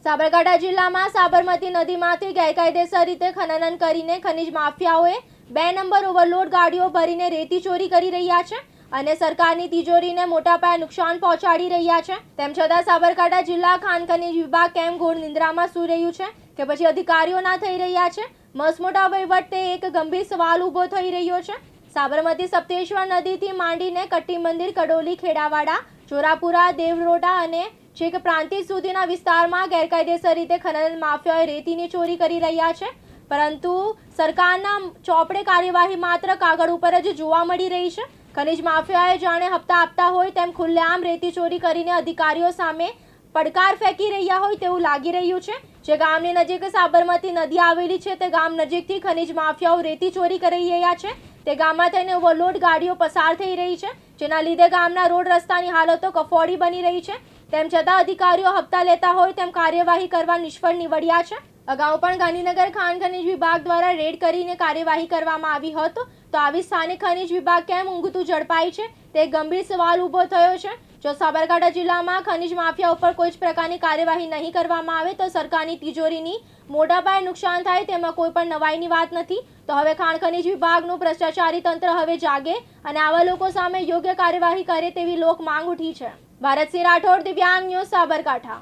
સાબરકાંઠા જિલ્લામાં સાબરમતી નદીમાંથી ગેરકાયદેસર રીતે ખનન કરીને ખનીજ માફિયાઓએ 2 નંબર ઓવરલોડ ગાડીઓ ભરીને રેતી ચોરી કરી રહ્યા છે અને સરકારની તિજોરીને મોટા પાયે નુકસાન પહોંચાડી રહ્યા છે। તેમ છતાં સાબરકાંઠા જિલ્લા ખાણ ખનીજ વિભાગ કેમ ઘોર નિંદ્રામાં સૂઈ રહ્યું છે કે પછી અધિકારીઓ ના થઈ રહ્યા છે? મસમોટા વહીવટે એક ગંભીર સવાલ ઊભો થઈ રહ્યો છે। સાબરમતી સપ્તેશ્વર નદીથી માંડીને કટ્ટી મંદિર, કડોલી, ખેડાવાડા, ચોરાપુરા, દેવરોડા અને છેક પ્રાંતિજ સુધીના વિસ્તારમાં ગેરકાયદેસર રીતે ખનન માફિયાઓ રેતીની ચોરી કરી રહ્યા છે, પરંતુ સરકારના ચોપડે કાર્યવાહી માત્ર કાગળ ઉપર જ જોવા મળી રહી છે। ખનીજ માફિયાએ જાણે હપ્તા આપતા હોય તેમ ખુલ્લેઆમ રેતી ચોરી કરીને અધિકારીઓ સામે પડકાર ફેંકી રહ્યા હોય તેવું લાગી રહ્યું છે। જે ગામની નજીક સાબરમતી નદી આવેલી છે તે ગામ નજીકથી ખનીજ માફિયાઓ રેતી ચોરી કરી રહ્યા છે। તે ગામમાં થઈને ઓવરલોડ ગાડીઓ પસાર થઈ રહી છે, જેના લીધે ગામના રોડ રસ્તાની હાલતો કફોડી બની રહી છે। તેમ છતાં અધિકારીઓ હપ્તા લેતા હોય તેમ કાર્યવાહી કરવા નિષ્ફળ નીવડ્યા છે। અગાઉ પણ ગાંધીનગર ખાણ ખનીજ વિભાગ દ્વારા રેડ કરીને કાર્યવાહી કરવામાં આવી હોત તો આવી સ્થાનિક ખનીજ વિભાગ કેમ ઊંઘતું ઝડપાય છે તે ગંભીર સવાલ ઊભો થયો છે। જો સાબરકાંઠા જિલ્લામાં ખનીજ માફિયા ઉપર કોઈ જ પ્રકારની કાર્યવાહી નહીં કરવામાં આવે તો સરકારની તિજોરીની મોટા પાયે નુકસાન થાય તેમાં કોઈ પણ નવાઈની વાત નથી। તો હવે ખાણ ખનીજ વિભાગનું ભ્રષ્ટાચારી તંત્ર હવે જાગે અને આવા લોકો સામે યોગ્ય કાર્યવાહી કરે તેવી લોક માંગ ઉઠી છે। ભારતસિંહ રાઠોડ, દિવ્યાંગ ન્યૂઝ, સાબરકાંઠા।